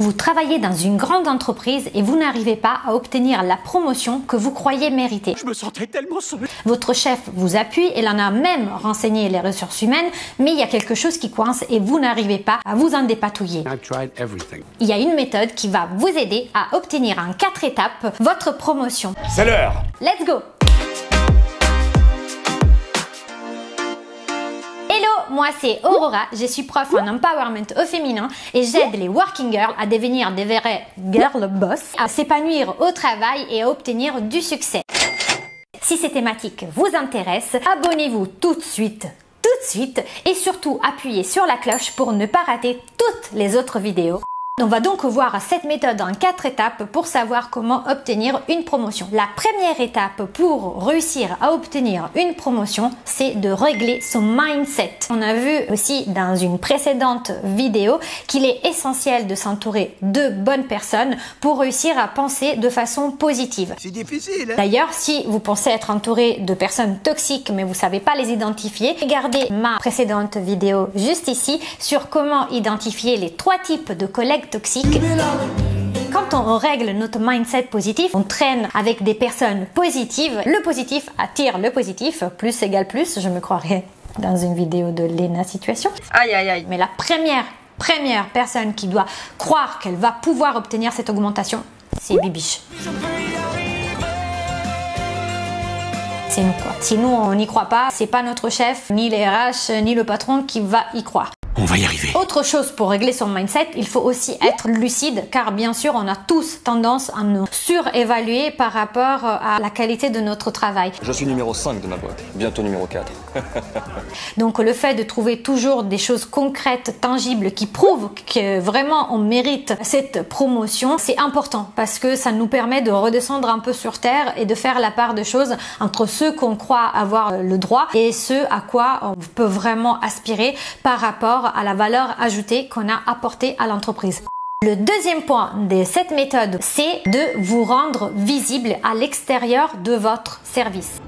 Vous travaillez dans une grande entreprise et vous n'arrivez pas à obtenir la promotion que vous croyez mériter. Je me sentais tellement seul. Votre chef vous appuie, il en a même renseigné les ressources humaines, mais il y a quelque chose qui coince et vous n'arrivez pas à vous en dépatouiller. Il y a une méthode qui va vous aider à obtenir en 4 étapes votre promotion. C'est l'heure. Let's go! Moi c'est Aurora, je suis prof en empowerment au féminin et j'aide les working girls à devenir des vraies girl boss, à s'épanouir au travail et à obtenir du succès. Si ces thématiques vous intéressent, abonnez-vous tout de suite et surtout appuyez sur la cloche pour ne pas rater toutes les autres vidéos. On va donc voir cette méthode en 4 étapes pour savoir comment obtenir une promotion. La première étape pour réussir à obtenir une promotion, c'est de régler son mindset. On a vu aussi dans une précédente vidéo qu'il est essentiel de s'entourer de bonnes personnes pour réussir à penser de façon positive. C'est difficile, hein? D'ailleurs, si vous pensez être entouré de personnes toxiques mais vous savez pas les identifier, regardez ma précédente vidéo juste ici sur comment identifier les 3 types de collègues toxiques. Quand on règle notre mindset positif, on traîne avec des personnes positives. Le positif attire le positif, plus égale plus, je me croirais dans une vidéo de Lena Situation. Aïe aïe aïe. Mais la première personne qui doit croire qu'elle va pouvoir obtenir cette augmentation, c'est Bibiche. C'est nous quoi. Si nous on n'y croit pas, c'est pas notre chef, ni les RH, ni le patron qui va y croire. On va y arriver. Autre chose pour régler son mindset, il faut aussi être lucide car bien sûr on a tous tendance à nous surévaluer par rapport à la qualité de notre travail. Je suis numéro 5 de ma boîte, bientôt numéro 4. Donc le fait de trouver toujours des choses concrètes, tangibles qui prouvent que vraiment on mérite cette promotion, c'est important parce que ça nous permet de redescendre un peu sur terre et de faire la part de choses entre ceux qu'on croit avoir le droit et ceux à quoi on peut vraiment aspirer par rapport à la valeur ajoutée qu'on a apportée à l'entreprise. Le deuxième point de cette méthode, c'est de vous rendre visible à l'extérieur de votre service.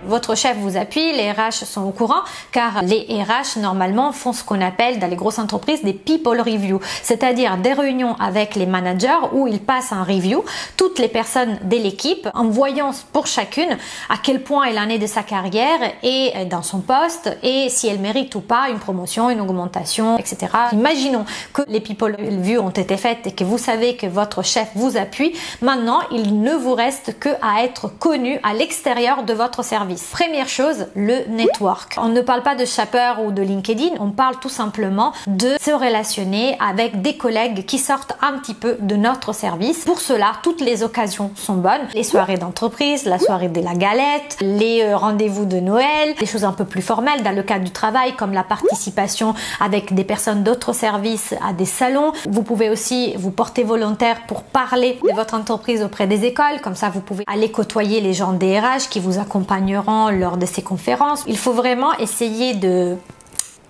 Votre chef vous appuie, les RH sont au courant car les RH normalement font ce qu'on appelle dans les grosses entreprises des people review, c'est-à-dire des réunions avec les managers où ils passent un review, toutes les personnes de l'équipe en voyant pour chacune à quel point elle en est de sa carrière et dans son poste et si elle mérite ou pas une promotion, une augmentation, etc. Imaginons que les people review ont été faites et que vous savez que votre chef vous appuie, maintenant il ne vous reste que à être connu à l'extérieur de votre service. Première chose, le network. On ne parle pas de Shopper ou de LinkedIn, on parle tout simplement de se relationner avec des collègues qui sortent un petit peu de notre service. Pour cela, toutes les occasions sont bonnes. Les soirées d'entreprise, la soirée de la galette, les rendez-vous de Noël, des choses un peu plus formelles dans le cadre du travail comme la participation avec des personnes d'autres services à des salons. Vous pouvez aussi vous porter volontaire pour parler de votre entreprise auprès des écoles. Comme ça, vous pouvez aller côtoyer les gens des RH qui vous accompagneront lors de ces conférences. Il faut vraiment essayer de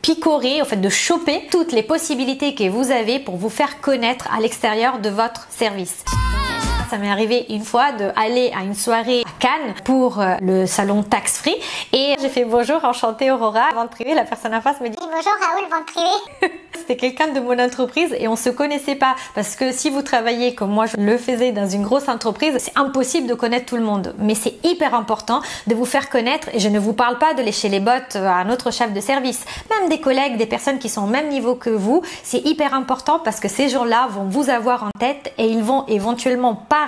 picorer, en fait de choper toutes les possibilités que vous avez pour vous faire connaître à l'extérieur de votre service. Ça m'est arrivé une fois d'aller à une soirée à Cannes pour le salon Tax Free et j'ai fait bonjour, enchantée Aurora. Vente privée, la personne en face me dit bonjour Raoul, vente privée. C'était quelqu'un de mon entreprise et on se connaissait pas parce que si vous travaillez comme moi je le faisais dans une grosse entreprise, c'est impossible de connaître tout le monde. Mais c'est hyper important de vous faire connaître et je ne vous parle pas de lécher les bottes à un autre chef de service. Même des collègues, des personnes qui sont au même niveau que vous, c'est hyper important parce que ces gens-là vont vous avoir en tête et ils vont éventuellement parler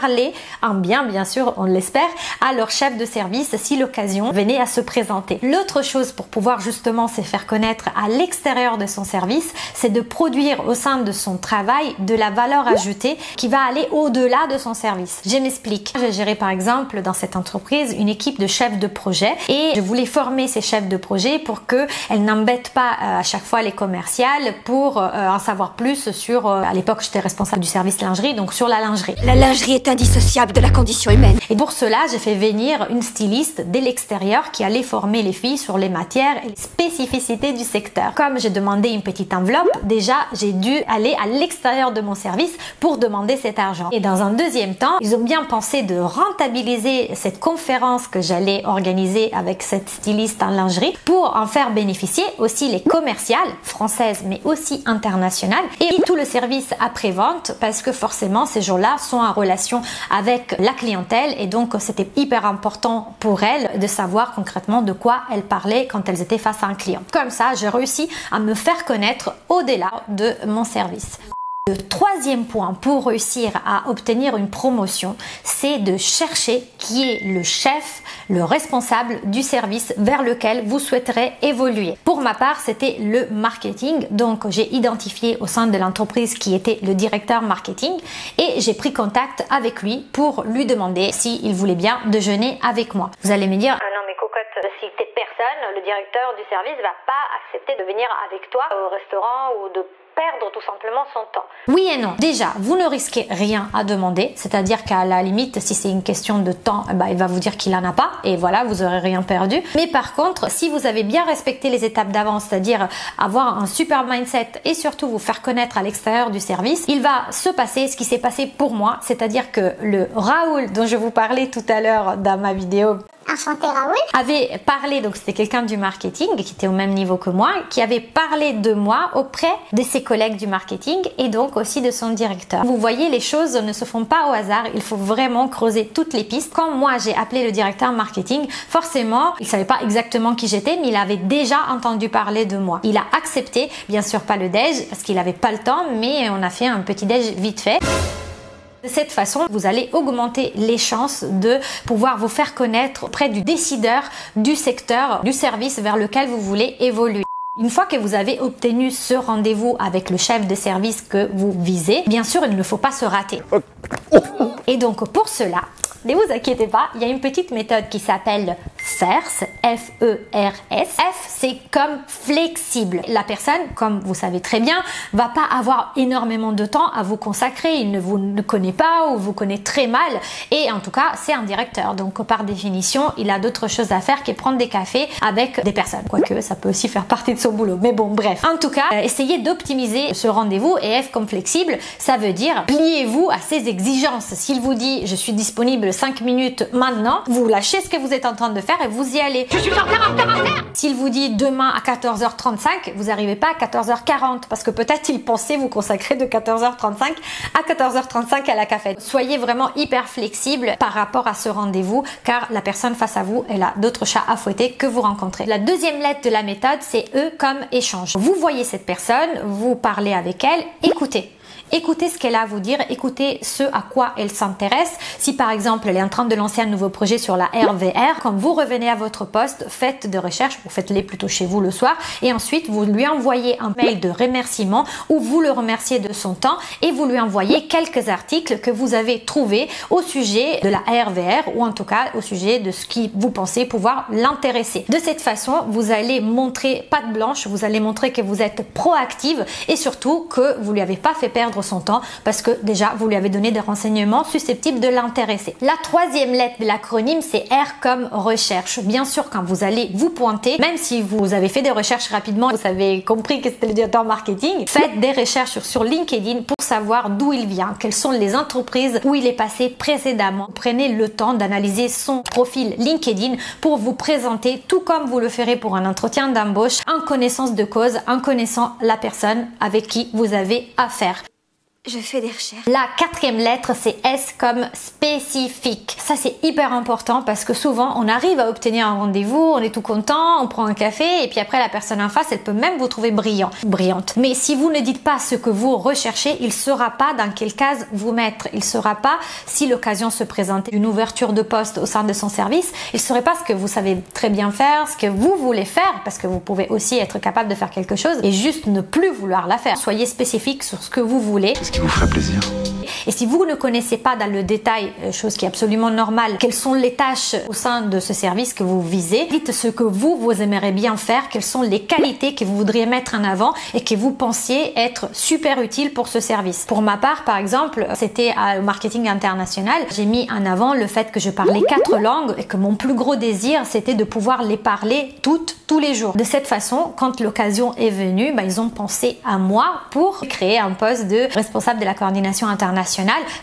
en bien sûr, on l'espère, à leur chef de service si l'occasion venait à se présenter. L'autre chose pour pouvoir justement se faire connaître à l'extérieur de son service, c'est de produire au sein de son travail de la valeur ajoutée qui va aller au-delà de son service. Je m'explique. J'ai géré par exemple dans cette entreprise une équipe de chefs de projet et je voulais former ces chefs de projet pour qu'elles n'embêtent pas à chaque fois les commerciales pour en savoir plus sur, à l'époque j'étais responsable du service lingerie, donc sur la lingerie. La lingerie est indissociable de la condition humaine. Et pour cela, j'ai fait fait venir une styliste dès l'extérieur qui allait former les filles sur les matières et les spécificités du secteur. Comme j'ai demandé une petite enveloppe, déjà j'ai dû aller à l'extérieur de mon service pour demander cet argent. Et dans un deuxième temps, ils ont bien pensé de rentabiliser cette conférence que j'allais organiser avec cette styliste en lingerie pour en faire bénéficier aussi les commerciales françaises mais aussi internationales et tout le service après-vente parce que forcément ces jours-là sont en relation avec la clientèle et donc c'était hyper important pour elles de savoir concrètement de quoi elles parlaient quand elles étaient face à un client. Comme ça, j'ai réussi à me faire connaître au-delà de mon service. Le troisième point pour réussir à obtenir une promotion, c'est de chercher qui est le chef, le responsable du service vers lequel vous souhaiterez évoluer. Pour ma part, c'était le marketing. Donc, j'ai identifié au sein de l'entreprise qui était le directeur marketing et j'ai pris contact avec lui pour lui demander s'il voulait bien déjeuner avec moi. Vous allez me dire, ah non mais cocotte, si t'es personne, le directeur du service va pas accepter de venir avec toi au restaurant ou de perdre tout simplement son temps. Oui et non. Déjà, vous ne risquez rien à demander, c'est-à-dire qu'à la limite, si c'est une question de temps, il va vous dire qu'il en a pas et voilà, vous aurez rien perdu. Mais par contre, si vous avez bien respecté les étapes d'avance, c'est-à-dire avoir un super mindset et surtout vous faire connaître à l'extérieur du service, il va se passer ce qui s'est passé pour moi, c'est-à-dire que le Raoul dont je vous parlais tout à l'heure dans ma vidéo, Enchanté Raoul, avait parlé, donc c'était quelqu'un du marketing qui était au même niveau que moi, qui avait parlé de moi auprès de ses collègues du marketing et donc aussi de son directeur. Vous voyez, les choses ne se font pas au hasard, il faut vraiment creuser toutes les pistes. Quand moi j'ai appelé le directeur marketing, forcément, il savait pas exactement qui j'étais, mais il avait déjà entendu parler de moi. Il a accepté, bien sûr pas le déj parce qu'il avait pas le temps, mais on a fait un petit déj vite fait. De cette façon, vous allez augmenter les chances de pouvoir vous faire connaître auprès du décideur du secteur, du service vers lequel vous voulez évoluer. Une fois que vous avez obtenu ce rendez-vous avec le chef de service que vous visez, bien sûr, il ne faut pas se rater. Et donc, pour cela, ne vous inquiétez pas, il y a une petite méthode qui s'appelle FERS, F-E-R-S. F, c'est comme flexible. La personne, comme vous savez très bien, va pas avoir énormément de temps à vous consacrer. Il ne vous connaît pas ou vous connaît très mal. Et en tout cas, c'est un directeur. Donc, par définition, il a d'autres choses à faire que prendre des cafés avec des personnes. Quoique, ça peut aussi faire partie de son boulot. Mais bon, bref. En tout cas, essayez d'optimiser ce rendez-vous. Et F comme flexible, ça veut dire pliez-vous à ses exigences. S'il vous dit, je suis disponible 5 minutes maintenant, vous lâchez ce que vous êtes en train de faire et vous y allez. Je suis en retard. S'il vous dit demain à 14h35, vous n'arrivez pas à 14h40 parce que peut-être il pensait vous consacrer de 14h35 à 14h35 à la cafette. Soyez vraiment hyper flexible par rapport à ce rendez-vous car la personne face à vous, elle a d'autres chats à fouetter que vous rencontrez. La deuxième lettre de la méthode, c'est E comme échange. Vous voyez cette personne, vous parlez avec elle, écoutez. Écoutez ce qu'elle a à vous dire, écoutez ce à quoi elle s'intéresse. Si par exemple elle est en train de lancer un nouveau projet sur la RVR, quand vous revenez à votre poste, faites des recherches, vous faites-les plutôt chez vous le soir et ensuite vous lui envoyez un mail de remerciement où vous le remerciez de son temps et vous lui envoyez quelques articles que vous avez trouvés au sujet de la RVR ou en tout cas au sujet de ce qui vous pensez pouvoir l'intéresser. De cette façon, vous allez montrer patte blanche, vous allez montrer que vous êtes proactive et surtout que vous lui avez pas fait perdre son temps parce que déjà vous lui avez donné des renseignements susceptibles de l'intéresser. La troisième lettre de l'acronyme, c'est R comme recherche. Bien sûr, quand vous allez vous pointer, même si vous avez fait des recherches rapidement, vous avez compris que c'était le directeur marketing, faites des recherches sur LinkedIn pour savoir d'où il vient, quelles sont les entreprises où il est passé précédemment. Prenez le temps d'analyser son profil LinkedIn pour vous présenter tout comme vous le ferez pour un entretien d'embauche, en connaissance de cause, en connaissant la personne avec qui vous avez affaire. Je fais des recherches. La quatrième lettre, c'est S comme spécifique. Ça, c'est hyper important parce que souvent, on arrive à obtenir un rendez-vous, on est tout content, on prend un café et puis après, la personne en face, elle peut même vous trouver brillante. Mais si vous ne dites pas ce que vous recherchez, il ne saura pas dans quelle case vous mettre. Il ne saura pas si l'occasion se présente d'une ouverture de poste au sein de son service. Il ne saurait pas ce que vous savez très bien faire, ce que vous voulez faire parce que vous pouvez aussi être capable de faire quelque chose et juste ne plus vouloir la faire. Soyez spécifique sur ce que vous voulez. qui vous ferait plaisir? Et si vous ne connaissez pas dans le détail, chose qui est absolument normale, quelles sont les tâches au sein de ce service que vous visez, dites ce que vous aimeriez bien faire, quelles sont les qualités que vous voudriez mettre en avant et que vous pensiez être super utiles pour ce service. Pour ma part, par exemple, c'était au marketing international, j'ai mis en avant le fait que je parlais 4 langues et que mon plus gros désir, c'était de pouvoir les parler tous les jours. De cette façon, quand l'occasion est venue, ils ont pensé à moi pour créer un poste de responsable de la coordination internationale,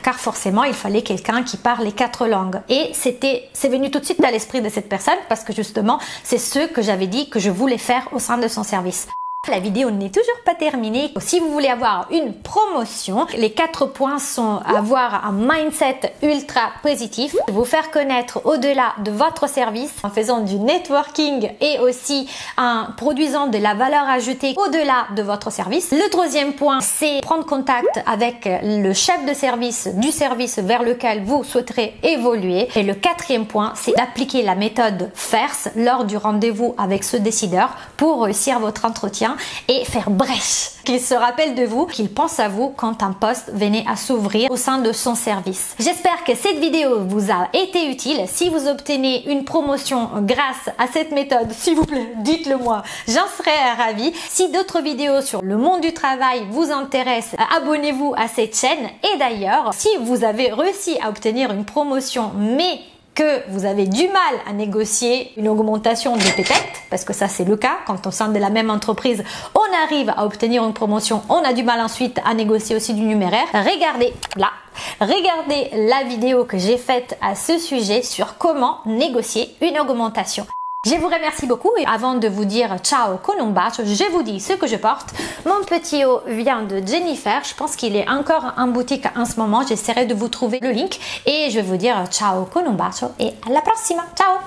car forcément il fallait quelqu'un qui parle les 4 langues. Et c'est venu tout de suite à l'esprit de cette personne parce que justement c'est ce que j'avais dit que je voulais faire au sein de son service. La vidéo n'est toujours pas terminée. Si vous voulez avoir une promotion, les 4 points sont avoir un mindset ultra positif, vous faire connaître au-delà de votre service en faisant du networking et aussi en produisant de la valeur ajoutée au-delà de votre service. Le 3e point, c'est prendre contact avec le chef de service du service vers lequel vous souhaiterez évoluer. Et le 4e point, c'est d'appliquer la méthode FAIRS lors du rendez-vous avec ce décideur pour réussir votre entretien et faire brèche, qu'il se rappelle de vous, qu'il pense à vous quand un poste venait à s'ouvrir au sein de son service. J'espère que cette vidéo vous a été utile. Si vous obtenez une promotion grâce à cette méthode, s'il vous plaît, dites-le moi, j'en serais ravie. Si d'autres vidéos sur le monde du travail vous intéressent, abonnez-vous à cette chaîne. Et d'ailleurs, si vous avez réussi à obtenir une promotion mais que vous avez du mal à négocier une augmentation de pépette, parce que ça c'est le cas, quand au sein de la même entreprise on arrive à obtenir une promotion, on a du mal ensuite à négocier aussi du numéraire, regardez la vidéo que j'ai faite à ce sujet sur comment négocier une augmentation. Je vous remercie beaucoup et avant de vous dire ciao con un bacio, je vous dis ce que je porte. Mon petit haut vient de Jennifer, je pense qu'il est encore en boutique en ce moment, j'essaierai de vous trouver le link et je vais vous dire ciao con un bacio et à la prossima, ciao!